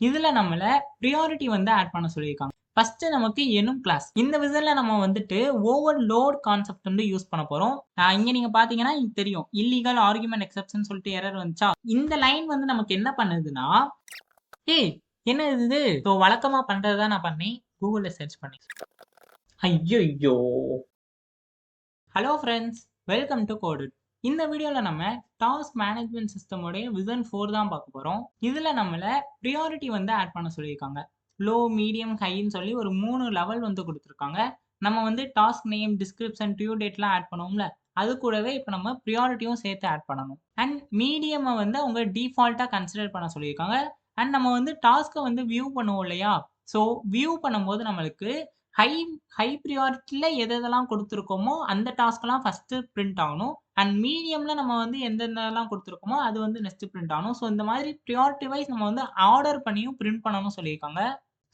இதுல நம்மள ப்ரியாரிட்டி வந்து ஆட் பண்ண சொல்லியிருக்காங்க. ஃபர்ஸ்ட் நமக்கு எனும் கிளாஸ். இந்த விசன்ல நம்ம வந்துட்டு ஓவர்லோட் கான்செப்ட் வந்து யூஸ் பண்ண போறோம். இங்க நீங்க பாத்தீங்கன்னா எனக்கு தெரியும். இல்லீகல் ஆர்குமென்ட் எக்ஸெப்ஷன் சொல்லிட்டு எரர் வந்துச்சா? இந்த லைன் வந்து நமக்கு என்ன பண்ணுதுன்னா, ஏய் என்ன இது? ஸோ வழக்கமா பண்றது தான் நான் பண்ணேன். கூகுள்ல சர்ச் பண்ணேன். ஐயோ! Hello friends, welcome to Codeit. இந்த வீடியோவில் நம்ம டாஸ்க் மேனேஜ்மெண்ட் சிஸ்டமோடைய விசன் 4 தான் பார்க்க போகிறோம். இதில் நம்மள ப்ரியாரிட்டி வந்து ஆட் பண்ண சொல்லியிருக்காங்க. லோ, மீடியம், ஹைன்னு சொல்லி ஒரு 3 லெவல் வந்து கொடுத்துருக்காங்க. நம்ம வந்து டாஸ்க் நேம், டிஸ்கிரிப்ஷன், டியூ டேட்லாம் ஆட் பண்ணுவோம்ல, அது கூடவே இப்போ நம்ம ப்ரியாரிட்டியும் சேர்த்து ஆட் பண்ணணும். அண்ட் மீடியமை வந்து அவங்க டிஃபால்ட்டாக கன்சிடர் பண்ண சொல்லியிருக்காங்க. அண்ட் நம்ம வந்து டாஸ்க்கை வந்து வியூ பண்ணுவோம் இல்லையா? ஸோ வியூ பண்ணும்போது நம்மளுக்கு ஹை ஹை ப்ரியாரிட்டில எதெல்லாம் கொடுத்துருக்கோமோ அந்த டாஸ்க்லாம் ஃபர்ஸ்ட்டு பிரிண்ட் ஆகணும். அண்ட் மீடியம்ல நம்ம வந்து எந்தெந்தலாம் கொடுத்துருக்கோமோ அது வந்து நெக்ஸ்ட் பிரிண்ட் ஆகணும். ஸோ இந்த மாதிரி ப்ரியாரிட்டி வைஸ் நம்ம வந்து ஆர்டர் பண்ணியும் பிரிண்ட் பண்ணணும்னு சொல்லியிருக்காங்க.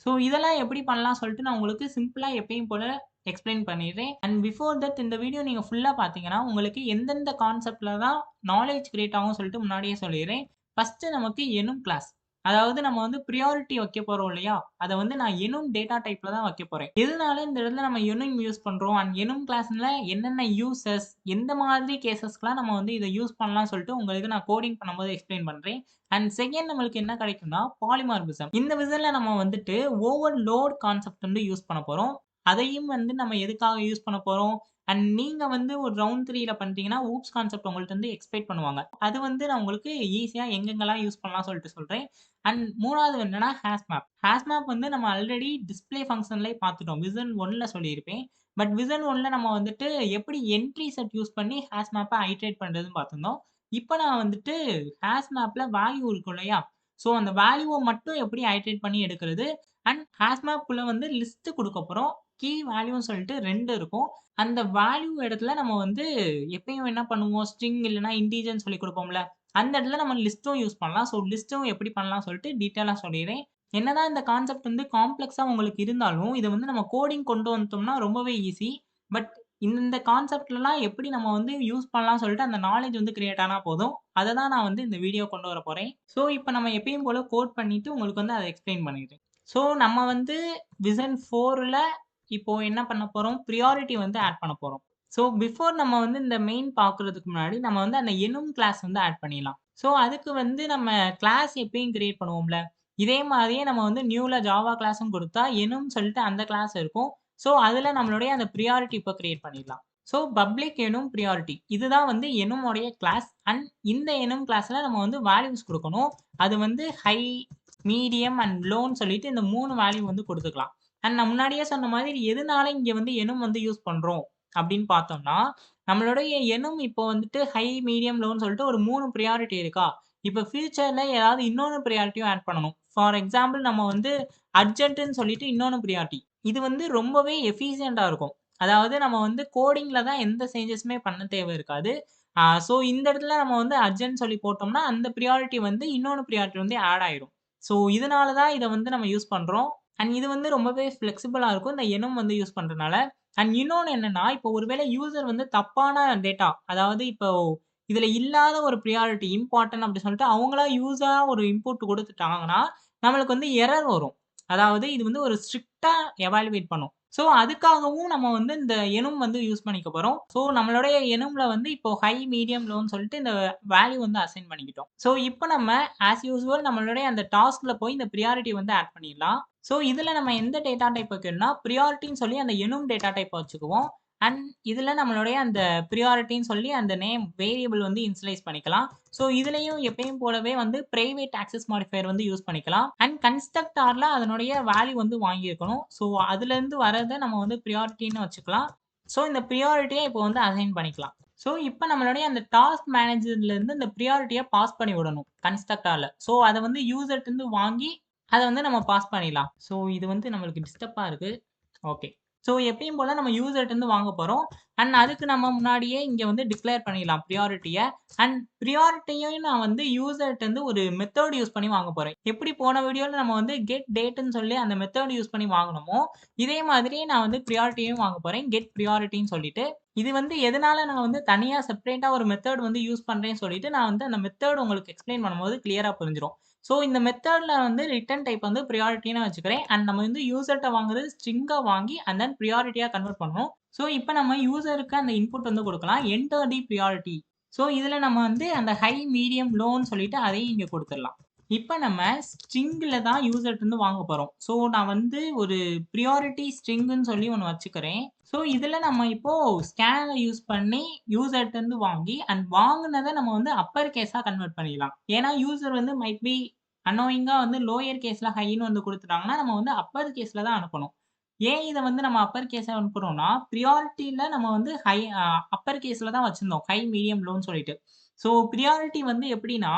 ஸோ இதெல்லாம் எப்படி பண்ணலாம் சொல்லிட்டு நான் உங்களுக்கு சிம்பிளா எப்பயும் போல எக்ஸ்பிளைன் பண்ணிடுறேன். அண்ட் பிஃபோர் தட் இந்த வீடியோ நீங்க ஃபுல்லா பார்த்தீங்கன்னா உங்களுக்கு எந்தெந்த கான்செப்ட்ல தான் நாலேஜ் கிரியேட் ஆகும் சொல்லிட்டு முன்னாடியே சொல்லிடுறேன். ஃபர்ஸ்ட் நமக்கு எனும் கிளாஸ். அதாவது நம்ம வந்து ப்ரியாரிட்டி வைக்க போறோம் இல்லையா? அத வந்து நான் எனும் டேட்டா டைப்ல தான் வைக்க போறேன். எதனால இந்த இடத்துல நம்ம எனும் யூஸ் பண்றோம் அண்ட் எனும் கிளாஸ்ல என்னென்ன யூசஸ், எந்த மாதிரி கேஸஸ்க்குலாம் நம்ம வந்து இத யூஸ் பண்ணலாம்னு சொல்லிட்டு உங்களுக்கு நான் கோடிங் பண்ணும்போது எக்ஸ்பிளைன் பண்றேன். அண்ட் செகண்ட் நம்மளுக்கு என்ன கிடைக்கும்னா பாலிமார்பிசம். இந்த விசன்ல நம்ம வந்துட்டு ஓவர்லோட் கான்செப்ட் வந்து யூஸ் பண்ண போறோம். அதையும் வந்து நம்ம எதுக்காக யூஸ் பண்ண போறோம்? அண்ட் நீங்க வந்து ஒரு ரவுண்ட் 3ல பண்றீங்கன்னா, ஊப்ஸ் கான்செப்ட் உங்கள்ட்ட இருந்து எக்ஸ்பெக்ட் பண்ணுவாங்க. அது வந்து நான் உங்களுக்கு ஈஸியா எங்கெங்கலாம் யூஸ் பண்ணலாம்னு சொல்லிட்டு சொல்றேன். அண்ட் 3வது என்னன்னா ஹாஷ் மேப். ஹாஷ் மேப் வந்து நம்ம ஆல்ரெடி டிஸ்ப்ளே ஃபங்ஷன்லயே பார்த்துட்டோம். விசன் 1ல சொல்லியிருப்பேன். பட் விசன் 1ல நம்ம வந்துட்டு எப்படி என்ட்ரி செட் யூஸ் பண்ணி ஹாஷ் மேப்ப ஐட்ரேட் பண்றதுன்னு பார்த்திருந்தோம். இப்ப நான் வந்துட்டு ஹாஷ் மேப்ல வேல்யூ இருக்கும் இல்லையா? ஸோ அந்த வேல்யூவ மட்டும் எப்படி ஐட்ரேட் பண்ணி எடுக்கிறது? அண்ட் ஹாஷ் மேப்க்குள்ள வந்து லிஸ்ட் குடுக்க போறோம். கீ வேல்யூன்னு சொல்லிட்டு 2 இருக்கும். அந்த வேல்யூ இடத்துல நம்ம வந்து எப்பயும் என்ன பண்ணுவோம்? ஸ்ட்ரிங் இல்லன்னா இன்டிஜர்ன்னு சொல்லி குடுப்போம்ல. அந்த இடத்துல நம்ம லிஸ்ட்டும் யூஸ் பண்ணலாம். ஸோ லிஸ்ட்டும் எப்படி பண்ணலாம்னு சொல்லிட்டு டீட்டெயிலா சொல்லிர்றேன். என்னதான் இந்த கான்செப்ட் வந்து காம்ப்ளக்ஸா உங்களுக்கு இருந்தாலும், இத வந்து நம்ம கோடிங் கொண்டு வந்துட்டோம்னா ரொம்பவே ஈஸி. பட் இந்த கான்செப்ட்லலாம் எப்படி நம்ம வந்து யூஸ் பண்ணலாம்னு சொல்லிட்டு அந்த நாலேட்ஜ் வந்து கிரியேட் ஆனா போதும். அத தான் நான் வந்து இந்த வீடியோ கொண்டு வரப்போறேன். ஸோ இப்ப நம்ம எப்பயும் போல கோட் பண்ணிட்டு உங்களுக்கு வந்து அத எக்ஸ்பிளைன் பண்ணிடுறேன். ஸோ நம்ம வந்து விசன் 4ல இப்போ என்ன பண்ண போறோம்? பிரியாரிட்டி வந்து ஆட் பண்ண போறோம். ஸோ பிஃபோர் நம்ம வந்து இந்த மெயின் பார்க்குறதுக்கு முன்னாடி நம்ம வந்து அந்த எனும் கிளாஸ் வந்து ஆட் பண்ணிடலாம். ஸோ அதுக்கு வந்து நம்ம கிளாஸ் எப்பயும் கிரியேட் பண்ணுவோம்ல. இதே மாதிரியே நம்ம வந்து நியூல ஜாவா கிளாஸும் குடுத்தா எனும்னு சொல்லிட்டு அந்த கிளாஸ் இருக்கும். ஸோ அதுல நம்மளுடைய அந்த பிரியாரிட்டி இப்ப கிரியேட் பண்ணிடலாம். ஸோ பப்ளிக் எனும் பிரியாரிட்டி. இதுதான் வந்து எனும் உடைய கிளாஸ். அண்ட் இந்த எனும் கிளாஸ்ல நம்ம வந்து வேல்யூஸ் குடுக்கணும். அது வந்து ஹை, மீடியம் அண்ட் லோன்னு சொல்லிட்டு இந்த 3 வேல்யூ வந்து குடுத்துக்கலாம். அண்ட் நான் முன்னாடியே சொன்ன மாதிரி எதனால இங்க வந்து எனும் வந்து யூஸ் பண்றோம் அப்படின்னு பார்த்தோம்னா, நம்மளுடைய எனும் இப்போ வந்துட்டு ஹை, மீடியம், லோன்னு சொல்லிட்டு ஒரு 3 பிரியாரிட்டி இருக்கா? இப்ப ஃபியூச்சர்ல ஏதாவது இன்னொன்னு பிரியாரிட்டியும் ஆட் பண்ணணும். ஃபார் எக்ஸாம்பிள் நம்ம வந்து அர்ஜென்ட்ன்னு சொல்லிட்டு இன்னொன்னு பிரியாரிட்டி. இது வந்து ரொம்பவே எஃபிஷியன்ட்டா இருக்கும். அதாவது நம்ம வந்து கோடிங்ல தான் எந்த சேஞ்சஸுமே பண்ண தேவை இருக்காது. ஸோ இந்த இடத்துல நம்ம வந்து அர்ஜென்ட் சொல்லி போட்டோம்னா, அந்த பிரியாரிட்டி வந்து இன்னொன்னு பிரியாரிட்டி வந்து ஆட் ஆயிரும். ஸோ இதனால தான் இத வந்து நம்ம யூஸ் பண்றோம். அண்ட் இது வந்து ரொம்பவே ஃப்ளெக்சிபிளா இருக்கும். இந்த எனும் வந்து யூஸ் பண்றனால. அண்ட் இன்னொன்னு என்னன்னா, இப்போ ஒருவேளை யூசர் வந்து தப்பான டேட்டா, அதாவது இப்போ இதுல இல்லாத ஒரு பிரியாரிட்டி இம்பார்ட்டன்ட் அப்படி சொல்லிட்டு அவங்களா யூஸரா ஒரு இன்புட் குடுத்துட்டாங்கன்னா, நம்மளுக்கு வந்து எரர் வரும். அதாவது இது வந்து ஒரு ஸ்ட்ரிக்ட்டா எவாலுவேட் பண்ணும். ஸோ அதுக்காகவும் நம்ம வந்து இந்த எனும் வந்து யூஸ் பண்ணிக்க போறோம். ஸோ நம்மளுடைய எனும்ல வந்து இப்போ ஹை, மீடியம், லோன்னு சொல்லிட்டு இந்த வேல்யூ வந்து அசைன் பண்ணிக்கிட்டோம். ஸோ இப்ப நம்ம ஆஸ் யூசுவல் நம்மளுடைய அந்த டாஸ்க்ல போய் இந்த பிரியாரிட்டி வந்து ஆட் பண்ணிடலாம். ஸோ இதுல நம்ம எந்த டேட்டா டைப் வைக்கணும்னா, பிரியாரிட்டின்னு சொல்லி அந்த எனும் டேட்டா டைப் வச்சுக்குவோம். அண்ட் இதுல நம்மளுடைய அந்த பிரியாரிட்டின்னு சொல்லி அந்த நேம் வேரியபிள் வந்து இனிஷியலைஸ் பண்ணிக்கலாம். ஸோ இதுலயும் எப்பயும் போலவே வந்து பிரைவேட் ஆக்சஸ் மாடிஃபையர் வந்து யூஸ் பண்ணிக்கலாம். அண்ட் கன்ஸ்ட்ரக்டார்ல அதனுடைய வேல்யூ வந்து வாங்கியிருக்கணும். ஸோ அதுலேருந்து வரத நம்ம வந்து பிரியாரிட்டின்னு வச்சுக்கலாம். ஸோ இந்த பிரியாரிட்டிய இப்போ வந்து அசைன் பண்ணிக்கலாம். ஸோ இப்ப நம்மளுடைய அந்த டாஸ்க் மேனேஜர்லேருந்து இந்த பிரியாரிட்டிய பாஸ் பண்ணி விடணும் கன்ஸ்ட்ரக்டார்ல. ஸோ அத வந்து யூசர்ட்டருந்து வாங்கி அத வந்து நம்ம பாஸ் பண்ணிடலாம். ஸோ இது வந்து நம்மளுக்கு டிஸ்டர்பா இருக்கு. ஓகே. ஸோ எப்பயும் போல நம்ம யூசர்ட்டருந்து வாங்க போறோம். அண்ட் அதுக்கு நம்ம முன்னாடியே இங்க வந்து டிக்ளேர் பண்ணிடலாம் பிரியாரிட்டிய. அண்ட் பிரியாரிட்டியும் நான் வந்து யூசர்ட்டருந்து ஒரு மெத்தட் யூஸ் பண்ணி வாங்க போறேன். எப்படி போன வீடியோல நம்ம வந்து கெட் டேட்ன்னு சொல்லி அந்த மெத்தட் யூஸ் பண்ணி வாங்குனோமோ, இதே மாதிரியே நான் வந்து பிரியாரிட்டியும் வாங்க போறேன். கெட் பிரியாரிட்டின்னு சொல்லிட்டு. இது வந்து எதனால நான் வந்து தனியா செப்பரேட்டா ஒரு மெத்தட் வந்து யூஸ் பண்றேன்னு சொல்லிட்டு, நான் வந்து அந்த மெத்தட் உங்களுக்கு எக்ஸ்ப்ளைன் பண்ணும்போது கிளியரா புரிஞ்சிரும். ஸோ இந்த மெத்தட்ல வந்து ரிட்டர்ன் டைப் வந்து பிரியாரிட்டின்னு வச்சுக்கிறேன். அண்ட் நம்ம வந்து யூசர்ட்ட வாங்குறது ஸ்ட்ரிங்கா வாங்கி அண்ட் தென் பிரியாரிட்டியா கன்வெர்ட் பண்ணணும். ஸோ இப்ப நம்ம யூசருக்கு அந்த இன்புட் வந்து குடுக்கலாம். என்டர் தி பிரியாரிட்டி. ஸோ இதுல நம்ம வந்து அந்த ஹை, மீடியம், லோன்னு சொல்லிட்டு அதையும் இங்க குடுத்துறலாம். இப்ப நம்ம ஸ்ட்ரிங்ல தான் யூசர்ட்டருந்து வாங்க போறோம். ஸோ நான் வந்து ஒரு பிரியாரிட்டி ஸ்ட்ரிங்குன்னு சொல்லி ஒண்ணு வச்சுக்கிறேன். ஸோ இதுல நம்ம இப்போ ஸ்கேனர யூஸ் பண்ணி யூசர்ட்டருந்து வாங்கி அண்ட் வாங்குனத நம்ம வந்து அப்பர் கேஸா கன்வெர்ட் பண்ணிடலாம். ஏன்னா யூசர் வந்து மைட் பி அன்னோயிங்கா வந்து லோயர் கேஸ்ல ஹைன்னு வந்து குடுத்துட்டாங்கன்னா, நம்ம வந்து அப்பர் கேஸ்ல தான் அனுப்பணும். ஏன் இத வந்து நம்ம அப்பர் கேஸா அனுப்புறோம்னா, பிரியாரிட்டில நம்ம வந்து ஹை அப்பர் கேஸ்ல தான் வச்சிருந்தோம். ஹை, மீடியம், லோன்னு சொல்லிட்டு. ஸோ பிரியாரிட்டி வந்து எப்படின்னா,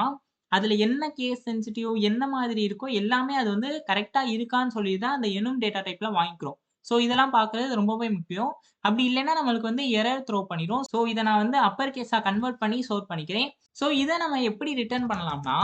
அதுல என்ன கேஸ் சென்சிட்டிவ் என்ன மாதிரி இருக்கோ எல்லாமே அது வந்து கரெக்ட்டா இருக்கான்னு சொல்லி தான் அந்த எனும் டேட்டா டைப்ல வாங்கிக்கிறோம். ஸோ இதெல்லாம் பார்க்குறது ரொம்பவே முக்கியம். அப்படி இல்லன்னா நம்மளுக்கு வந்து எரர் த்ரோ பண்ணிரும். ஸோ இத நான் வந்து அப்பர் கேஸா கன்வெர்ட் பண்ணி ஸ்டோர் பண்ணிக்கிறேன். ஸோ இத நம்ம எப்படி ரிட்டர்ன் பண்ணலாம்னா,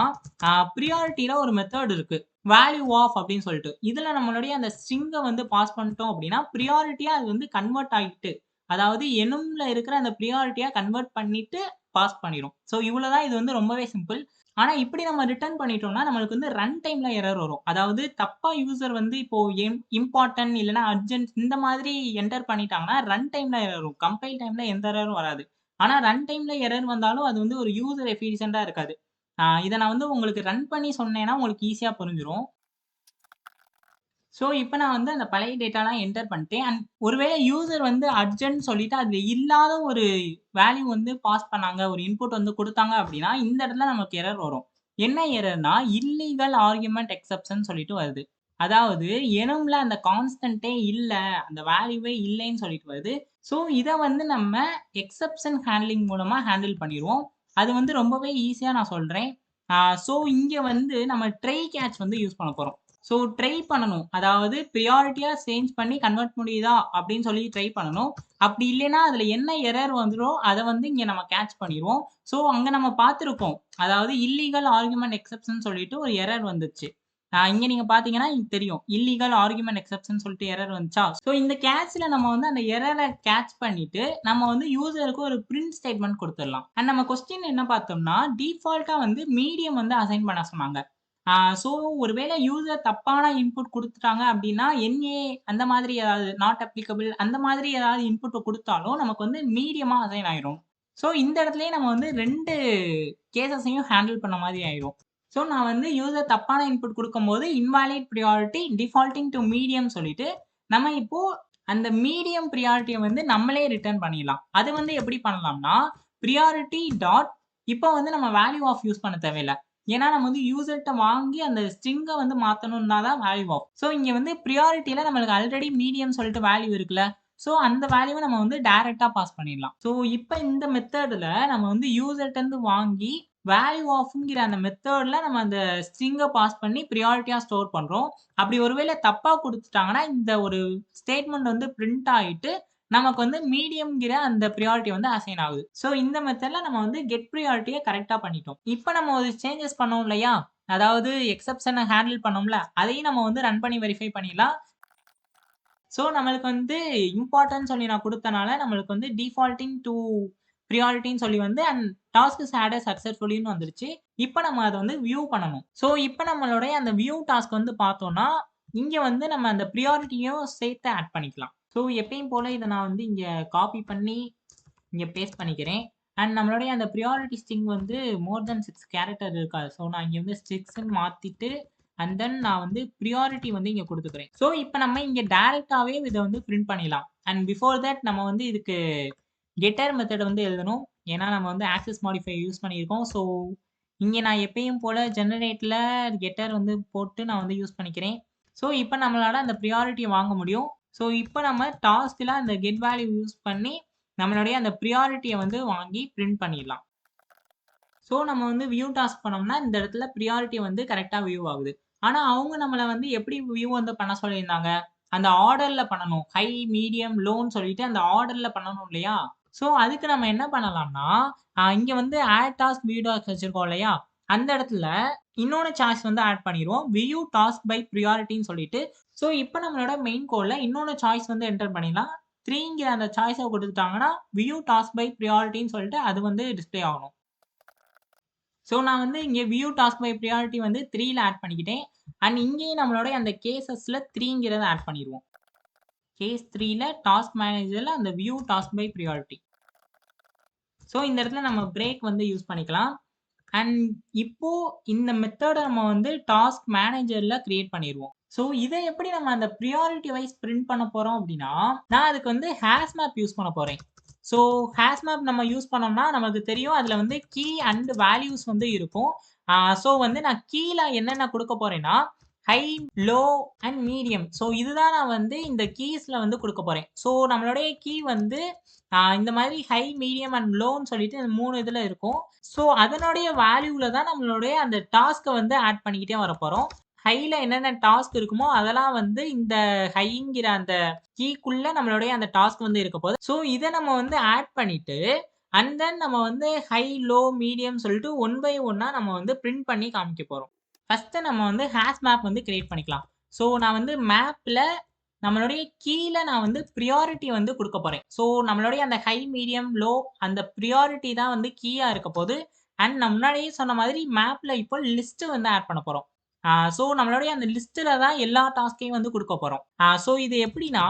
பிரியாரிட்டில ஒரு மெத்தட் இருக்கு. வேல்யூ ஆஃப் அப்படின்னு சொல்லிட்டு. இதுல நம்மளுடைய அந்த ஸ்ட்ரிங்க வந்து பாஸ் பண்ணிட்டோம் அப்படின்னா, பிரியாரிட்டியா அது வந்து கன்வெர்ட் ஆயிட்டு. அதாவது எனும்ல இருக்கிற அந்த பிரியாரிட்டியா கன்வெர்ட் பண்ணிட்டு பாஸ் பண்ணிரும். ஸோ இவ்வளவு தான் இது வந்து ரொம்பவே சிம்பிள். ஆனா இப்படி நம்ம ரிட்டர்ன் பண்ணிட்டோம்னா, நம்மளுக்கு வந்து ரன் டைம்ல எரர் வரும். அதாவது தப்பா யூசர் வந்து இப்போ இம்பார்ட்டன்ட் இல்லன்னா அர்ஜென்ட் இந்த மாதிரி என்டர் பண்ணிட்டாங்கன்னா, ரன் டைம்ல எரர் வரும். கம்பைல் டைம்ல எந்த எரரும் வராது. ஆனா ரன் டைம்ல எரர் வந்தாலும் அது வந்து ஒரு யூசர் எஃபிஷியன்ட்டா இருக்காது. இத நான் வந்து உங்களுக்கு ரன் பண்ணி சொன்னேன்னா, உங்களுக்கு ஈஸியா புரிஞ்சிரும். ஸோ, இப்ப நான் வந்து அந்த பழைய டேட்டாலாம் என்டர் பண்ணிட்டேன். அண்ட் ஒருவேளை யூசர் வந்து அர்ஜென்ட்ன்னு சொல்லிட்டு அதுல இல்லாத ஒரு வேல்யூ வந்து பாஸ் பண்ணாங்க. ஒரு இன்புட் வந்து குடுத்தாங்க அப்டின்னா, இந்த இடத்துல நமக்கு எரர் வரும். என்ன எரர்னா, இல்லீகல் ஆர்குமென்ட் எக்செப்ஷன் சொல்லிட்டு வருது. அதாவது எனும்ல அந்த கான்ஸ்டன்ட்டே இல்ல. அந்த வேல்யூவே இல்லைன்னு சொல்லிட்டு வருது. ஸோ, இத வந்து நம்ம எக்செப்ஷன் ஹேண்ட்லிங் மூலமா ஹேண்டில் பண்ணிருவோம். அது வந்து ரொம்பவே ஈஸியா நான் சொல்றேன். ஆ ஸோ, இங்க வந்து நம்ம ட்ரை கேட்ச் வந்து யூஸ் பண்ண போறோம். ஸோ ட்ரை பண்ணணும். அதாவது பிரியாரிட்டியா சேஞ்ச் பண்ணி கன்வெர்ட் முடியுதா? அப்படின்னு சொல்லி ட்ரை பண்ணணும். அப்படி இல்லைன்னா, அதுல என்ன எரர் வந்துரும், அத வந்து இங்க நம்ம கேட்ச் பண்ணிருவோம். ஸோ அங்க நம்ம பார்த்திருக்கோம். அதாவது இல்லீகல் ஆர்குமென்ட் எக்செப்ஷன் சொல்லிட்டு ஒரு எரர் வந்துச்சு. இங்க நீங்க பார்த்தீங்கன்னா தெரியும். இல்லீகல் ஆர்குமென்ட் எக்செப்ஷன் சொல்லிட்டு எரர் வந்துச்சா? ஸோ இந்த கேட்ச்ல நம்ம வந்து அந்த எரர கேட்ச் பண்ணிட்டு, நம்ம வந்து யூசருக்கு ஒரு பிரின்ட் ஸ்டேட்மென்ட் குடுத்துறலாம். அண்ட் நம்ம கொஸ்டின் என்ன பார்த்தோம்னா, டிஃபால்ட்டா வந்து மீடியம் வந்து அசைன் பண்ண சொன்னாங்க. ஆ ஸோ ஒருவேளை யூசர் தப்பான இன்புட் குடுத்துட்டாங்க அப்டின்னா, என்ஏ அந்த மாதிரி ஏதாவது நாட் அப்ளிகபிள் அந்த மாதிரி ஏதாவது இன்புட் குடுத்தாலும் நமக்கு வந்து மீடியமா அசைன் ஆயிரும். ஸோ இந்த இடத்துலயே நம்ம வந்து 2 கேஸஸையும் ஹேண்டில் பண்ண மாதிரி ஆயிரும். ஸோ நான் வந்து யூசர் தப்பான இன்புட் குடுக்கும்போது இன்வாலிட் பிரியாரிட்டி டிஃபால்ட்டிங் டூ மீடியம் சொல்லிட்டு, நம்ம இப்போ அந்த மீடியம் பிரியாரிட்டிய வந்து நம்மளே ரிட்டர்ன் பண்ணிடலாம். அது வந்து எப்படி பண்ணலாம்னா, பிரியாரிட்டி டாட் இப்போ வந்து நம்ம வேல்யூ ஆஃப் யூஸ் பண்ண தேவையில்ல. ஏன்னா நம்ம வந்து யூசர்ட்ட வாங்கி அந்த ஸ்ட்ரிங்க வந்து மாத்தணும்னா தான் வேல்யூ ஆஃப். ஸோ இங்க வந்து பிரியாரிட்டில நம்மளுக்கு ஆல்ரெடி மீடியம் சொல்லிட்டு வேல்யூ இருக்குல்ல. ஸோ அந்த வேல்யூவ நம்ம வந்து டைரக்ட்டா பாஸ் பண்ணிடலாம். ஸோ இப்ப இந்த மெத்தட்ல நம்ம வந்து யூசர்ட்ட இருந்து வாங்கி வேல்யூ ஆஃப்ங்கிற அந்த மெத்தட்ல நம்ம அந்த ஸ்ட்ரிங்க பாஸ் பண்ணி பிரியாரிட்டியா ஸ்டோர் பண்றோம். அப்படி ஒருவேளை தப்பா குடுத்துட்டாங்கன்னா, இந்த ஒரு ஸ்டேட்மெண்ட் வந்து பிரிண்ட் ஆயிட்டு நமக்கு வந்து மீடியம்ங்கிற அந்த பிரியாரிட்டி வந்து அசைன் ஆகுது. ஸோ இந்த மெத்தட்ல நம்ம வந்து கெட் பிரியாரிட்டிய கரெக்ட்டா பண்ணிட்டோம். இப்ப நம்ம ஒரு சேஞ்சஸ் பண்ணோம் இல்லையா? அதாவது எக்செப்ஷன ஹேண்டில் பண்ணோம்ல, அதையும் நம்ம வந்து ரன் பண்ணி வெரிஃபை பண்ணிடலாம். ஸோ நம்மளுக்கு வந்து இம்பார்ட்டன்ட் சொல்லி நான் குடுத்தனால, நம்மளுக்கு வந்து டிஃபால்ட்டிங் டூ பிரியாரிட்டின்னு சொல்லி வந்து அண்ட் டாஸ்க் இஸ் ஆடட் சக்சஸ்ஃபுல்லின்னு வந்துருச்சு. இப்ப நம்ம அத வந்து வியூ பண்ணணும். ஸோ இப்ப நம்மளுடைய அந்த வியூ டாஸ்க் வந்து பார்த்தோம்னா, இங்க வந்து நம்ம அந்த பிரியாரிட்டியும் சேர்த்து ஆட் பண்ணிக்கலாம். ஸோ எப்பயும் போல இத நான் வந்து இங்க காப்பி பண்ணி, இங்க பேஸ்ட் பண்ணிக்கிறேன். அண்ட் நம்மளுடைய அந்த பிரியாரிட்டி ஸ்ட்ரிங் வந்து மோர் தென் 6 கேரக்டர் இருக்காது. ஸோ நான் இங்க வந்து 6ன்னு மாத்திட்டு, அண்ட் தென் நான் வந்து பிரியாரிட்டி வந்து இங்க குடுத்துக்கிறேன். ஸோ இப்ப நம்ம இங்க டைரக்ட்டாவே இத வந்து பிரிண்ட் பண்ணிடலாம். அண்ட் பிஃபோர் தட் நம்ம வந்து இதுக்கு கெட்டர் மெத்தட் வந்து எழுதணும். ஏன்னா நம்ம வந்து ஆக்சஸ் மாடிஃபை யூஸ் பண்ணியிருக்கோம். ஸோ இங்க நான் எப்பயும் போல ஜெனரேட்ல கெட்டர் வந்து போட்டு நான் வந்து யூஸ் பண்ணிக்கிறேன். ஸோ இப்ப நம்மளால அந்த பிரியாரிட்டிய வாங்க முடியும். ஸோ இப்ப நம்ம டாஸ்க்ல அந்த கெட் வேல்யூ யூஸ் பண்ணி நம்மளுடைய அந்த பிரியாரிட்டிய வந்து வாங்கி பிரிண்ட் பண்ணிடலாம். ஸோ நம்ம வந்து வியூ டாஸ்க் பண்ணோம்னா, இந்த இடத்துல பிரியாரிட்டி வந்து கரெக்ட்டா வியூ ஆகுது. ஆனா அவங்க நம்மள வந்து எப்படி வியூ வந்து பண்ண சொல்லியிருந்தாங்க? அந்த ஆர்டர்ல பண்ணணும். ஹை, மீடியம், லோன்னு சொல்லிட்டு அந்த ஆர்டர்ல பண்ணணும் இல்லையா? ஸோ அதுக்கு நம்ம என்ன பண்ணலாம்னா, இங்க வந்து ஆட் டாஸ்க், வியூ டாஸ்க் வச்சிருக்கோம் இல்லையா? அந்த இடத்துல இன்னொன்னு சாய்ஸ் வந்து ஆட் பண்ணிருவோம். வியூ டாஸ்க் பை பிரியாரிட்டின்னு சொல்லிட்டு. ஸோ இப்ப நம்மளோட மெயின் கோட்ல இன்னொன்னு சாய்ஸ் வந்து என்டர் பண்ணிடலாம். 3ங்கிற அந்த சாய்ஸ குடுத்துட்டாங்கன்னா, வியூ டாஸ்க் பை பிரியாரிட்டின்னு சொல்லிட்டு அது வந்து டிஸ்ப்ளே ஆகணும். ஸோ நான் வந்து இங்க வியூ டாஸ்க் பை பிரியாரிட்டி வந்து 3ல ஆட் பண்ணிக்கிட்டேன். அண்ட் இங்கேயும் நம்மளுடைய அந்த கேஸஸ்ல 3ங்கிறத ஆட் பண்ணிருவோம். கேஸ் 3ல டாஸ்க் மேனேஜர்ல அந்த view task by priority. So இந்த இடத்துல நம்ம பிரேக் வந்து யூஸ் பண்ணிக்கலாம். அண்ட் இப்போ இந்த மெத்தட நம்ம வந்து டாஸ்க் மேனேஜர்ல கிரியேட் பண்ணிருவோம். ஸோ இத எப்படி நம்ம அந்த பிரியாரிட்டி வைஸ் பிரிண்ட் பண்ண போறோம் அப்படின்னா, நான் அதுக்கு வந்து ஹாஷ் மேப் யூஸ் பண்ண போறேன். ஸோ ஹாஷ் மேப் நம்ம யூஸ் பண்ணோம்னா நமக்கு தெரியும் அதுல வந்து கீ அண்ட் வேல்யூஸ் வந்து இருக்கும். ஸோ வந்து நான் கீல என்னென்ன குடுக்க போறேன்னா, high, low and medium. So இதுதான் நான் வந்து இந்த கீஸ்ல வந்து குடுக்க போறேன். ஸோ நம்மளுடைய கீ வந்து இந்த மாதிரி ஹை, மீடியம் அண்ட் லோன்னு சொல்லிட்டு 3 இதுல இருக்கும். ஸோ அதனுடைய வேல்யூல தான் நம்மளுடைய அந்த டாஸ்க்க வந்து ஆட் பண்ணிக்கிட்டே வரப்போறோம். ஹைல என்னென்ன டாஸ்க் இருக்குமோ, அதெல்லாம் வந்து இந்த ஹைங்கிற அந்த கீக்குள்ள நம்மளுடைய அந்த டாஸ்க் வந்து இருக்க போகுது. ஸோ இத நம்ம வந்து ஆட் பண்ணிட்டு, அண்ட் தென் நம்ம வந்து ஹை, லோ, மீடியம் சொல்லிட்டு ஒன் பை ஒன்னா நம்ம வந்து பிரிண்ட் பண்ணி காமிக்க போறோம். ஃபர்ஸ்ட்டு நம்ம வந்து ஹாஷ் மேப் வந்து கிரியேட் பண்ணிக்கலாம். ஸோ நான் வந்து மேப்ல நம்மளுடைய கீழ நான் வந்து பிரியாரிட்டி வந்து குடுக்க போறேன். ஸோ நம்மளுடைய அந்த ஹை, மீடியம், லோ அந்த பிரியாரிட்டி தான் வந்து கீயா இருக்க போது. அண்ட் நான் முன்னாடியே சொன்ன மாதிரி மேப்ல இப்போ லிஸ்ட் வந்து ஆட் பண்ண போறோம். ஸோ நம்மளுடைய அந்த லிஸ்ட்ல தான் எல்லா டாஸ்க்கையும் வந்து குடுக்க போறோம். ஸோ இது எப்படின்னா,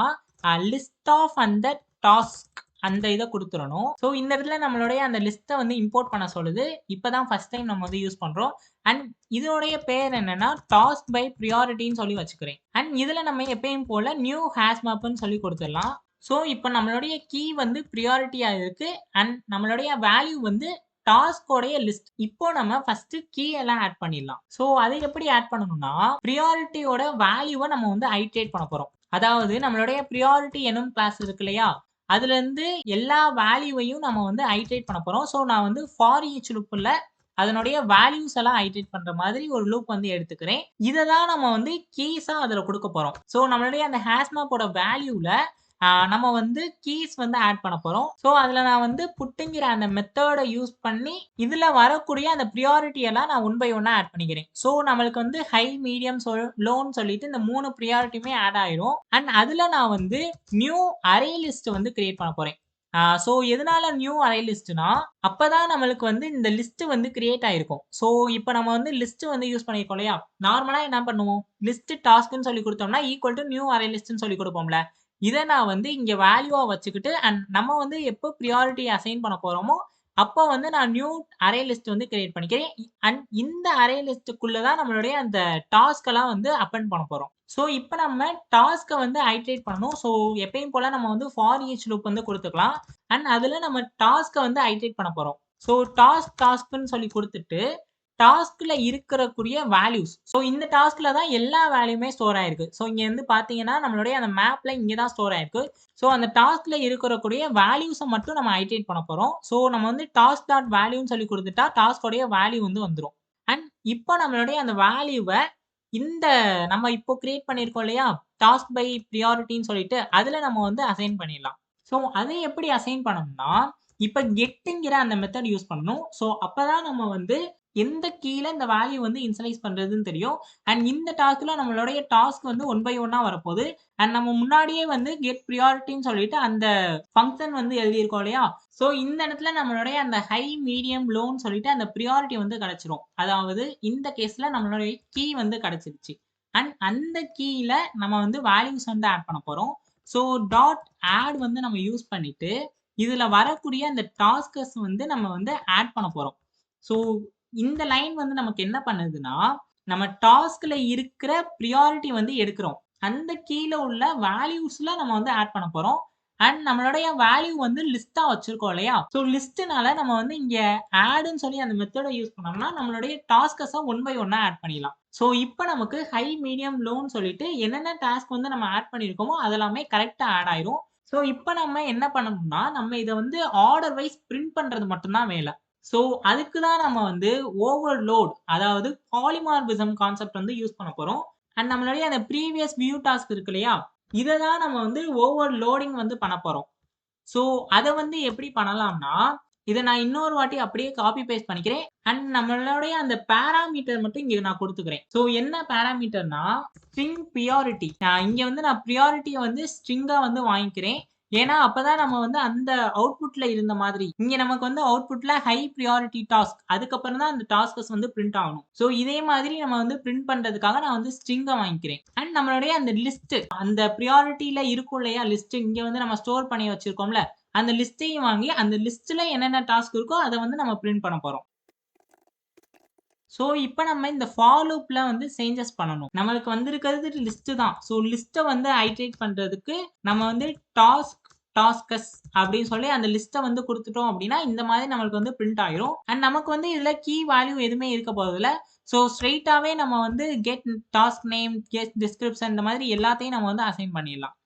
லிஸ்ட் ஆஃப் அந்த டாஸ்க் அந்த இத குடுத்துறணும். ஸோ இந்த இடத்துல நம்மளுடைய அந்த லிஸ்ட்ட வந்து இம்போர்ட் பண்ண சொல்லுது. இப்ப தான் ஃபர்ஸ்ட் டைம் நம்ம வந்து யூஸ் பண்றோம். அண்ட் இதோடைய பேர் என்னன்னா, டாஸ்க் பை பிரியாரிட்டின்னு சொல்லி வச்சுக்கிறேன். அண்ட் இதுல நம்ம எப்பயும் போல நியூ ஹாஷ் மேப்ன்னு சொல்லி குடுத்துறலாம். ஸோ இப்ப நம்மளுடைய கீ வந்து பிரியாரிட்டியா இருக்கு. அண்ட் நம்மளுடைய வேல்யூ வந்து டாஸ்க்கோடைய லிஸ்ட். இப்போ நம்ம ஃபர்ஸ்ட் கீ எல்லாம் ஆட் பண்ணிடலாம். ஸோ அதை எப்படி ஆட் பண்ணணும்னா, பிரியாரிட்டியோட வேல்யூவ நம்ம வந்து ஐட்ரேட் பண்ண போறோம். அதாவது நம்மளுடைய பிரியாரிட்டி எனும் கிளாஸ் இருக்கு இல்லையா? அதுலருந்து எல்லா வேல்யூவையும் நம்ம வந்து ஐட்ரேட் பண்ண போறோம். ஸோ நான் வந்து ஃபார் ஈச் லூப்ல அதனுடைய வேல்யூஸ் எல்லாம் ஐட்ரேட் பண்ற மாதிரி ஒரு லூப் வந்து எடுத்துக்கிறேன். இத தான் நம்ம வந்து கீஸா அதுல குடுக்க போறோம். ஸோ நம்மளுடைய அந்த ஹாஷ் மேப்போட வேல்யூல நம்ம வந்து கீஸ் வந்து ஆட் பண்ண போறோம். ஸோ அதுல நான் வந்து புட்டுங்கிற அந்த மெத்தட யூஸ் பண்ணி இதுல வரக்கூடிய அந்த பிரியாரிட்டி எல்லாம் நான் ஒன் பை ஒன்னா ஆட் பண்ணிக்கிறேன். ஸோ நம்மளுக்கு வந்து ஹை, மீடியம், லோன்னு சொல்லிட்டு இந்த 3 பிரியாரிட்டியுமே ஆட் ஆயிரும். அண்ட் அதுல நான் வந்து நியூ அரே லிஸ்ட் வந்து கிரியேட் பண்ண போறேன். ஸோ எதனால நியூ அரே லிஸ்ட்னா, அப்பதான் நம்மளுக்கு வந்து இந்த லிஸ்ட் வந்து கிரியேட் ஆயிருக்கும். ஸோ இப்ப நம்ம வந்து லிஸ்ட் வந்து யூஸ் பண்ணியிருக்கோம் இல்லையா? நார்மலா என்ன பண்ணுவோம்? லிஸ்ட் டாஸ்க்ன்னு சொல்லி குடுத்தோம்னா, ஈக்குவல் டூ நியூ அரே லிஸ்ட்ன்னு சொல்லி குடுப்போம்ல. இத நான் வந்து இங்க வேல்யூவா வச்சுக்கிட்டு அண்ட் நம்ம வந்து எப்போ பிரியாரிட்டி அசைன் பண்ண போறோமோ, அப்போ வந்து நான் நியூ அரே லிஸ்ட் வந்து கிரியேட் பண்ணிக்கிறேன். அண்ட் இந்த அரே லிஸ்ட்க்குள்ள தான் நம்மளுடைய அந்த டாஸ்க் எல்லாம் வந்து அப்பெண்ட் பண்ண போறோம். ஸோ இப்ப நம்ம டாஸ்க்க வந்து ஐட்ரேட் பண்ணணும். ஸோ எப்பயும் போல நம்ம வந்து ஃபார் ஈச் லூப் வந்து குடுத்துக்கலாம். அண்ட் அதுல நம்ம டாஸ்க்க வந்து ஐட்ரேட் பண்ண போறோம். ஸோ டாஸ்க்ன்னு சொல்லி குடுத்துட்டு, டாஸ்க்ல இருக்கக்கூடிய வேல்யூஸ். ஸோ இந்த டாஸ்க்ல தான் எல்லா வேல்யூமே ஸ்டோர் ஆயிருக்கு. ஸோ இங்க வந்து பார்த்தீங்கன்னா, நம்மளுடைய அந்த மேப்ல இங்க தான் ஸ்டோர் ஆயிருக்கு. ஸோ அந்த டாஸ்க்ல இருக்கக்கூடிய வேல்யூஸ மட்டும் நம்ம ஐட்ரேட் பண்ண போறோம். ஸோ நம்ம வந்து டாஸ்க் டாட் வேல்யூன்னு சொல்லி குடுத்துட்டா, டாஸ்க்கோடைய வேல்யூ வந்து வந்துரும். அண்ட் இப்போ நம்மளுடைய அந்த வேல்யூவ இந்த நம்ம இப்போ கிரியேட் பண்ணியிருக்கோம் இல்லையா? டாஸ்க் பை பிரியாரிட்டின்னு சொல்லிட்டு, அதுல நம்ம வந்து அசைன் பண்ணிடலாம். ஸோ அதை எப்படி அசைன் பண்ணணும்னா, இப்ப கெட்ங்கிற அந்த மெத்தட் யூஸ் பண்ணணும். ஸோ அப்பதான் நம்ம வந்து எந்த கீல இந்த வேல்யூ வந்து இனிஷியலைஸ் பண்றதுன்னு தெரியும். அண்ட் இந்த டாஸ்க்ல நம்மளுடைய டாஸ்க் வந்து ஒன் பை ஒன்னா வரப்போகுது. அண்ட் நம்ம முன்னாடியே வந்து கெட் பிரியாரிட்டின்னு சொல்லிட்டு அந்த ஃபங்ஷன் வந்து எழுதியிருக்கோம் இல்லையா? ஸோ இந்த இடத்துல நம்மளுடைய அந்த ஹை, மீடியம், லோன்னு சொல்லிட்டு அந்த பிரியாரிட்டி வந்து கிடைச்சிரும். அதாவது இந்த கேஸ்ல நம்மளுடைய கீ வந்து கிடைச்சிருச்சு. அண்ட் அந்த கீல நம்ம வந்து வேல்யூஸ் வந்து ஆட் பண்ண போறோம். ஸோ டாட் ஆட் வந்து நம்ம யூஸ் பண்ணிட்டு, இதுல வரக்கூடிய அந்த டாஸ்க்கஸ் வந்து நம்ம வந்து ஆட் பண்ண போறோம். ஸோ இந்த லைன் வந்து நமக்கு என்ன பண்ணுதுன்னா, நம்ம டாஸ்க்ல இருக்கிற பிரியாரிட்டி வந்து எடுக்கிறோம். அந்த கீழ உள்ள வேல்யூஸ்ல நம்ம வந்து ஆட் பண்ண போறோம். அண்ட் நம்மளுடைய வேல்யூ வந்து லிஸ்ட்டா வச்சிருக்கோம் இல்லையா? ஸோ லிஸ்ட்னால நம்ம வந்து இங்க ஆட்ன்னு சொல்லி அந்த மெத்தட யூஸ் பண்ணோம்னா, நம்மளுடைய டாஸ்க்கஸ ஒன் பை ஒன்னா ஆட் பண்ணிடலாம். ஸோ இப்ப நமக்கு ஹை, மீடியம், லோன்னு சொல்லிட்டு என்னென்ன டாஸ்க் வந்து நம்ம ஆட் பண்ணியிருக்கோமோ, அதெல்லாமே கரெக்ட்டா ஆட் ஆயிரும். ஸோ இப்ப நம்ம என்ன பண்ணணும்னா, நம்ம இத வந்து ஆர்டர் வைஸ் பிரிண்ட் பண்றது மட்டும் தான் வேல. ஸோ அதுக்கு தான் நம்ம வந்து ஓவர்லோட் அதாவது பாலிமார்பிசம் கான்செப்ட் வந்து யூஸ் பண்ண போறோம். அண்ட் நம்மளுடைய அந்த ப்ரீவியஸ் வியூ டாஸ்க் இருக்கு இல்லையா? இத தான் நம்ம வந்து ஓவர்லோடிங் வந்து பண்ண போறோம். ஸோ அத வந்து எப்படி பண்ணலாம்னா, இத நான் இன்னொரு வாட்டி அப்படியே காப்பி பேஸ்ட் பண்ணிக்கிறேன். அண்ட் நம்மளுடைய அந்த பாராமீட்டர் மட்டும் இங்க நான் குடுத்துக்கிறேன். ஸோ என்ன பாராமீட்டர்னா, ஸ்ட்ரிங் பிரியாரிட்டி. இங்க வந்து நான் பிரியாரிட்டிய வந்து ஸ்ட்ரிங்கா வந்து வாங்கிக்கிறேன். ஏன்னா, அப்பதான் நம்ம வந்து அந்த அவுட்புட்ல இருந்த மாதிரி. இங்க நமக்கு வந்து அவுட்புட்ல ஹை பிரையாரிட்டி டாஸ்க். அதுக்கப்புறம் தான் அந்த டாஸ்க்கஸ் வந்து பிரிண்ட் ஆகணும். ஸோ இதே மாதிரி நம்ம வந்து பிரிண்ட் பண்றதுக்காக நான் வந்து ஸ்ட்ரிங்க வாங்கிக்கிறேன். அண்ட் நம்மளுடைய அந்த லிஸ்ட் அந்த பிரையாரிட்டில இருக்கும் இல்லையா லிஸ்ட் இங்க வந்து நம்ம ஸ்டோர் பண்ணி வச்சிருக்கோம்ல, அந்த லிஸ்ட்டையும் வாங்கி அந்த லிஸ்ட்ல என்னென்ன டாஸ்க் இருக்கோ அத வந்து நம்ம பிரிண்ட் பண்ண போறோம். ஸோ, இப்ப நம்ம இந்த ஃபார் லூப்ல வந்து சேஞ்சஸ் பண்ணணும். நம்மளுக்கு வந்திருக்கிறது லிஸ்ட் தான். ஸோ, லிஸ்ட்ட வந்து ஐட்ரேட் பண்றதுக்கு நம்ம வந்து டாஸ்கஸ் அப்படின்னு சொல்லி அந்த லிஸ்ட்ட வந்து குடுத்துட்டோம் அப்படின்னா, இந்த மாதிரி நம்மளுக்கு வந்து பிரிண்ட் ஆயிரும். அண்ட் நமக்கு வந்து இதுல கீ வேல்யூ எதுவுமே இருக்க போறதில்ல. ஸோ, ஸ்ட்ரெய்ட்டாவே நம்ம வந்து get task name, get description இந்த மாதிரி எல்லாத்தையும் நம்ம வந்து அசைன் பண்ணிடலாம்.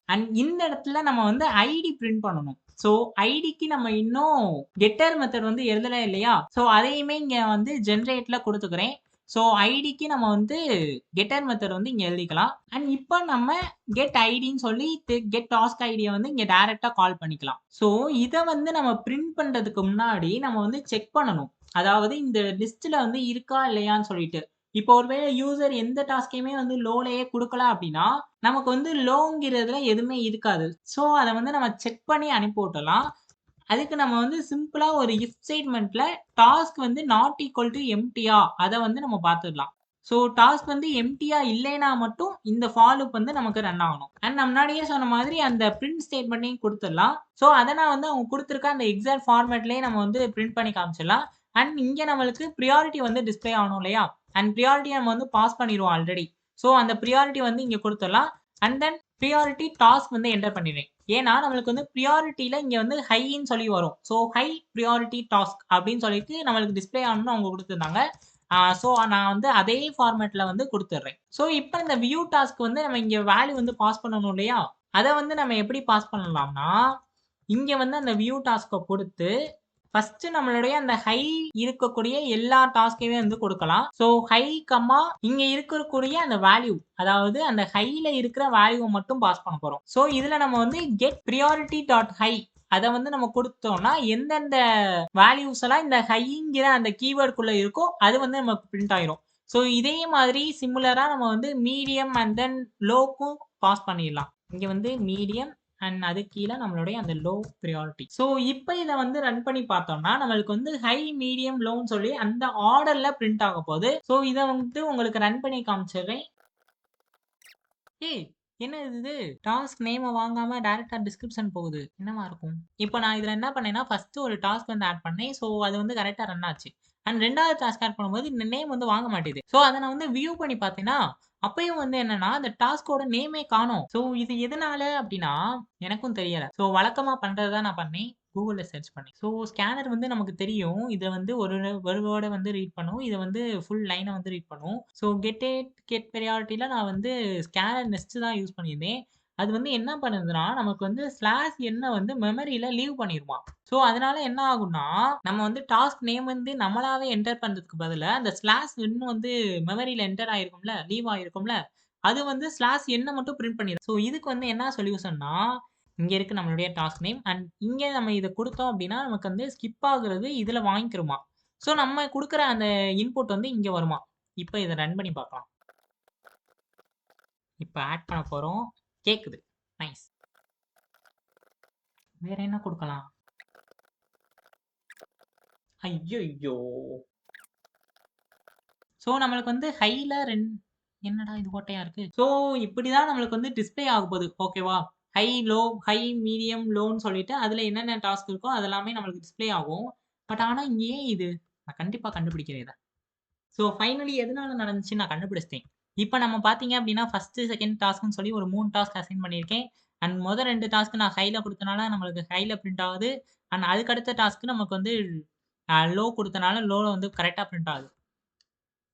அண்ட் இந்த இடத்துல நம்ம வந்து ஐடி பிரிண்ட் பண்ணணும். ஸோ ஐடிக்கு நம்ம இன்னும் கெட்டர் மெத்தட் வந்து எழுதல இல்லையா? ஸோ அதையுமே இங்க வந்து ஜெனரேட்ல குடுத்துக்கிறேன். ஸோ ஐடிக்கு நம்ம வந்து கெட்டர் மெத்தட் வந்து இங்க எழுதிக்கலாம். அண்ட் இப்ப நம்ம கெட் ஐடின்னு சொல்லி கெட் டாஸ்க் ஐடிய வந்து இங்க டைரக்ட்டா கால் பண்ணிக்கலாம். ஸோ இத வந்து நம்ம பிரிண்ட் பண்றதுக்கு முன்னாடி நம்ம வந்து செக் பண்ணணும். அதாவது இந்த லிஸ்ட்ல வந்து இருக்கா இல்லையான்னு சொல்லிட்டு. இப்போ ஒருவேளை யூசர் எந்த டாஸ்க்கையுமே வந்து லோலயே குடுக்கல அப்படின்னா, நமக்கு வந்து லோங்கிறதுல எதுவுமே இருக்காது. ஸோ அத வந்து நம்ம செக் பண்ணி அனுப்பி விட்டுறலாம். அதுக்கு நம்ம வந்து சிம்பிளா ஒரு இஃப் ஸ்டேட்மென்ட்ல டாஸ்க் வந்து நாட் ஈக்குவல் டூ எம்ப்டியா அத வந்து நம்ம பார்த்துடலாம். ஸோ டாஸ்க் வந்து எம்ப்டியா இல்லைன்னா மட்டும் இந்த ஃபார் லூப் வந்து நமக்கு ரன் ஆகணும். அண்ட் நான் முன்னாடியே சொன்ன மாதிரி அந்த பிரிண்ட் ஸ்டேட்மெண்ட்டையும் குடுத்துடலாம். ஸோ அத நான் வந்து அவங்க குடுத்திருக்க அந்த எக்ஸாக்ட் ஃபார்மேட்லயே நம்ம வந்து பிரிண்ட் பண்ணி காமிச்சிடலாம். அண்ட் இங்க நம்மளுக்கு பிரையாரிட்டி வந்து டிஸ்ப்ளே ஆகணும் இல்லையா? அண்ட் பிரையாரிட்டி நம்ம வந்து பாஸ் பண்ணிருவோம் ஆல்ரெடி. ஸோ அந்த பிரையாரிட்டி வந்து இங்க குடுத்துடலாம். அண்ட் தென் பிரையாரிட்டி டாஸ்க் வந்து என்டர் பண்ணிடுவேன். ஏன்னா நம்மளுக்கு வந்து பிரையாரிட்டில இங்க வந்து ஹைன்னு சொல்லி வரும். ஸோ ஹை பிரையாரிட்டி டாஸ்க் அப்படின்னு சொல்லிட்டு நம்மளுக்கு டிஸ்ப்ளே ஆகணும்னு அவங்க குடுத்திருந்தாங்க. ஸோ நான் வந்து அதே ஃபார்மேட்ல வந்து குடுத்துடுறேன். ஸோ இப்ப இந்த வியூ டாஸ்க் வந்து நம்ம இங்க வேல்யூ வந்து பாஸ் பண்ணணும் இல்லையா? அத வந்து நம்ம எப்படி பாஸ் பண்ணலாம்னா, இங்க வந்து அந்த வியூ டாஸ்க்க குடுத்து, ஃபர்ஸ்ட் நம்மளுடைய அந்த ஹை இருக்கக்கூடிய எல்லா டாஸ்க்கையுமே வந்து குடுக்கலாம். ஸோ ஹை, இங்க இருக்கக்கூடிய அந்த வேல்யூ அதாவது அந்த ஹைல இருக்கிற வேல்யூவ மட்டும் பாஸ் பண்ண போறோம். ஸோ இதுல நம்ம வந்து கெட் பிரையாரிட்டி டாட் ஹை அத வந்து நம்ம குடுத்தோம்னா, எந்தெந்த வேல்யூஸ் எல்லாம் இந்த ஹைங்கிற அந்த கீவேர்ட்குள்ள இருக்கோ, அது வந்து நமக்கு பிரிண்ட் ஆயிரும். ஸோ இதே மாதிரி சிமிலரா நம்ம வந்து மீடியம் அண்ட் தென் லோக்கும் பாஸ் பண்ணிடலாம். இங்க வந்து மீடியம் அண்ட் அதுக்கு கீழ நம்மளுடைய அந்த லோ பிரையாரிட்டி. ஸோ இப்ப இத வந்து ரன் பண்ணி பார்த்தோம்னா, நம்மளுக்கு வந்து ஹை, மீடியம், லோன்னு சொல்லி அந்த ஆர்டர்ல பிரிண்ட் ஆக போகுது. ஸோ இத வந்து உங்களுக்கு ரன் பண்ணி காமிச்சிடுறேன். ஏய்! என்னது இது? டாஸ்க் நேம வாங்காம டைரக்ட்டா டிஸ்கிரிப்ஷன் போகுது. என்னவா இருக்கும்? இப்ப நான் இதுல என்ன பண்ணேன்னா, ஃபர்ஸ்ட் ஒரு டாஸ்க் வந்து ஆட் பண்ணேன். ஸோ அது வந்து கரெக்ட்டா ரன் ஆச்சு. அண்ட் 2வது டாஸ்க் ஆட் பண்ணும்போது இந்த நேம் வந்து வாங்க மாட்டேது. ஸோ அத நான் வந்து வியூ பண்ணி பார்த்தேன்னா, அப்பயும் வந்து என்னன்னா, அந்த டாஸ்க்கோட நேமே காணோம். ஸோ இது எதனால அப்டின்னா, எனக்கும் தெரியல. ஸோ வழக்கமா பண்றது தான் நான் பண்ணேன். Googleல சர்ச் பண்ணேன். ஸோ ஸ்கேனர் வந்து நமக்கு தெரியும். இத வந்து ஒரு வேர்ட வந்து ரீட் பண்ணும். இத வந்து ஃபுல் லைன வந்து ரீட் பண்ணும். ஸோ கெட் பிரையாரிட்டில நான் வந்து ஸ்கேனர் நெஸ்ட் தான் யூஸ் பண்ணியிருந்தேன். அது வந்து என்ன பண்ணுதுன்னா, நமக்கு வந்து ஸ்லாஷ் எண்ண வந்து மெமரியில லீவ் பண்ணிருமா. ஸோ அதனால என்ன ஆகும்னா, நம்ம வந்து டாஸ்க் நேம் வந்து நம்மளாவே என்டர் பண்றதுக்கு பதிலா, அந்த ஸ்லாஷ் எண் வந்து மெமரியில என்டர் ஆயிருக்கும்ல, லீவ் ஆயிருக்கும்ல, அது வந்து ஸ்லாஷ் எண்ண மட்டும் பிரிண்ட் பண்ணிரும். ஸோ இதுக்கு வந்து என்ன சொல்யூஷன்னா, இங்க இருக்கு நம்மளுடைய டாஸ்க் நேம் அண்ட் இங்க நம்ம இத குடுத்தோம் அப்டின்னா, நமக்கு வந்து ஸ்கிப் ஆகுறது இதுல வாங்கிக்கிருமா. ஸோ நம்ம குடுக்குற அந்த இன்புட் வந்து இங்க வருமா. இப்ப இத ரன் பண்ணி பார்க்கலாம். இப்ப ஆட் பண்ண போறோம். கேக்குது. நைஸ். வேற என்ன குடுக்கலாம்? ஐய்யய்யோ! ஸோ நம்மளுக்கு வந்து ஹைல என்னடா இது ஓட்டையா இருக்கு? ஸோ இப்படிதான் நம்மளுக்கு வந்து டிஸ்ப்ளே ஆகப்போது. ஓகேவா? ஹை, லோ, ஹை, மீடியம், லோன்னு சொல்லிட்டு அதுல என்னென்ன டாஸ்க் இருக்கோ அது எல்லாமே நம்மளுக்கு டிஸ்ப்ளே ஆகும். பட் ஆனா இங்க ஏன் இது? நான் கண்டிப்பா கண்டுபிடிக்கிறேன் இத. ஸோ ஃபைனலி எதனால நடந்துச்சுன்னு நான் கண்டுபிடிச்சுட்டேன். இப்ப நம்ம பார்த்தீங்க அப்டின்னா, 1, 2 டாஸ்க்ன்னு சொல்லி ஒரு 3 டாஸ்க் அசைன் பண்ணியிருக்கேன். அண்ட் மொத 2 டாஸ்க் நான் ஹைல குடுத்தனால நம்மளுக்கு ஹைல பிரிண்ட் ஆகுது. அண்ட் அதுக்கு அடுத்த டாஸ்க் நமக்கு வந்து லோ குடுத்தனால லோல வந்து கரெக்ட்டா பிரிண்ட் ஆகுது.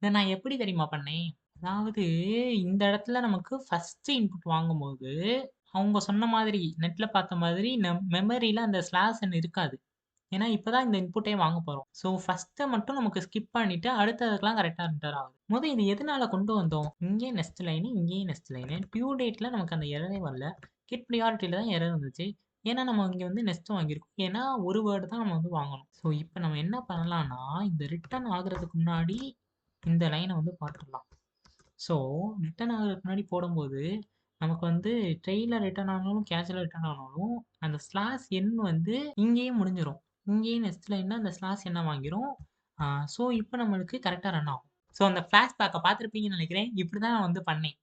இத நான் எப்படி தெரியுமா பண்ணேன்? அதாவது இந்த இடத்துல நமக்கு ஃபர்ஸ்ட் இன்புட் வாங்கும்போது, அவங்க சொன்ன மாதிரி நெட்ல பார்த்த மாதிரி மெமரியில அந்த ஸ்லாஷ் எண் இருக்காது. ஏன்னா, இப்ப தான் இந்த இன்புட்டே வாங்க போறோம். ஸோ ஃபர்ஸ்ட்ட மட்டும் நமக்கு ஸ்கிப் பண்ணிட்டு, அடுத்ததுக்கெல்லாம் கரெக்ட்டா என்டர் ஆகுது. இது எதனால கொண்டு வந்தோம்? இங்கேயும் நெக்ஸ்ட் லைனு, இங்கேயும் நெக்ஸ்ட் லைனு. டியூ டேட்ல நமக்கு அந்த எரரே வரல. கெட் பிரையாரிட்டில தான் எரர் வந்துச்சு. ஏன்னா, நம்ம இங்க வந்து நெக்ஸ்ட் வாங்கியிருக்கோம். ஏன்னா, ஒரு வேர்ட் தான் நம்ம வந்து வாங்கணும். ஸோ இப்ப நம்ம என்ன பண்ணலாம்னா, இந்த ரிட்டர்ன் ஆகுறதுக்கு முன்னாடி இந்த லைன வந்து பார்த்துடலாம். ஸோ ரிட்டர்ன் ஆகுறதுக்கு முன்னாடி போடும்போது, நமக்கு வந்து ட்ரெய்ல ரிட்டர்ன் ஆனாலும், கேஷ்ல ரிட்டர்ன் ஆனாலும், அந்த ஸ்லாஷ் எண் வந்து இங்கேயே முடிஞ்சிரும். இங்கேயே நெக்ஸ்ட் லைன்ல அந்த ஸ்லாஷ் எண்ண வாங்கிரும். ஸோ இப்ப நம்மளுக்கு கரெக்ட்டா ரன் ஆகும். ஸோ அந்த ஃபிளாஷ் பேக்க பார்த்திருப்பீங்கன்னு நெனைக்கிறேன். இப்படிதான் நான் வந்து பண்ணேன்.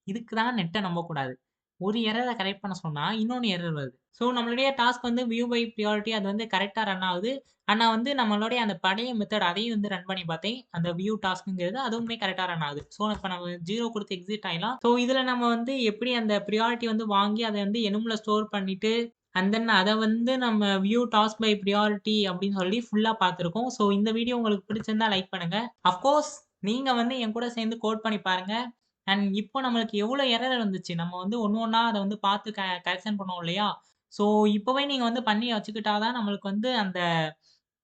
இதுக்கு தான் நெட்ட நம்பக்கூடாது. ஒரு எரர கரெக்ட் பண்ண சொன்னா, இன்னொன்னு எரர் வருது. ஸோ நம்மளுடைய டாஸ்க் வந்து வியூ பை பிரையாரிட்டி அது வந்து கரெக்ட்டா ரன் ஆகுது. ஆனா வந்து நம்மளுடைய அந்த பழைய மெத்தட் அதையும் வந்து ரன் பண்ணி பார்த்தேன். அந்த வியூ டாஸ்க்ங்கிறது அதுவுமே கரெக்ட்டா ரன் ஆகுது. ஸோ இப்ப நம்ம 0 குடுத்து எக்ஸிட் ஆயிடலாம். ஸோ இதுல நம்ம வந்து எப்படி அந்த பிரையாரிட்டி வந்து வாங்கி அத வந்து எனும்ல ஸ்டோர் பண்ணிட்டு, அண்ட் தென் அத வந்து நம்ம வியூ டாஸ்க் பை பிரையாரிட்டி அப்படின்னு சொல்லி ஃபுல்லா பார்த்திருக்கோம். ஸோ இந்த வீடியோ உங்களுக்கு பிடிச்சிருந்தா லைக் பண்ணுங்க. ஆஃப் கோர்ஸ் நீங்க வந்து என் கூட சேர்ந்து கோட் பண்ணி பாருங்க. அண்ட் இப்போ நம்மளுக்கு எவ்வளோ எரர் வந்துச்சு. நம்ம வந்து ஒண்ணு ஒண்ணா அத வந்து பார்த்து கரெக்ஷன் பண்ணுவோம் இல்லையா? ஸோ இப்பவே நீங்க வந்து பண்ணி வச்சுக்கிட்டா தான் நம்மளுக்கு வந்து அந்த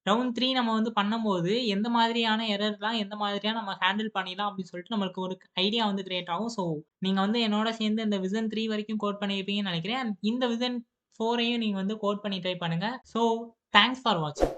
ரவுண்ட் 3 நம்ம வந்து பண்ணும்போது, எந்த மாதிரியான எரர்லாம் எந்த மாதிரியா நம்ம ஹேண்டில் பண்ணிடலாம் அப்படின்னு சொல்லிட்டு நம்மளுக்கு ஒரு ஐடியா வந்து கிரியேட் ஆகும். ஸோ நீங்க வந்து என்னோட சேர்ந்து இந்த விசன் 3 வரைக்கும் கோட் பண்ணியிருப்பீங்கன்னு நெனைக்கிறேன். இந்த விசன் 4யும் நீங்க வந்து கோட் பண்ணி ட்ரை பண்ணுங்க. ஸோ தேங்க்ஸ் ஃபார் வாட்சிங்.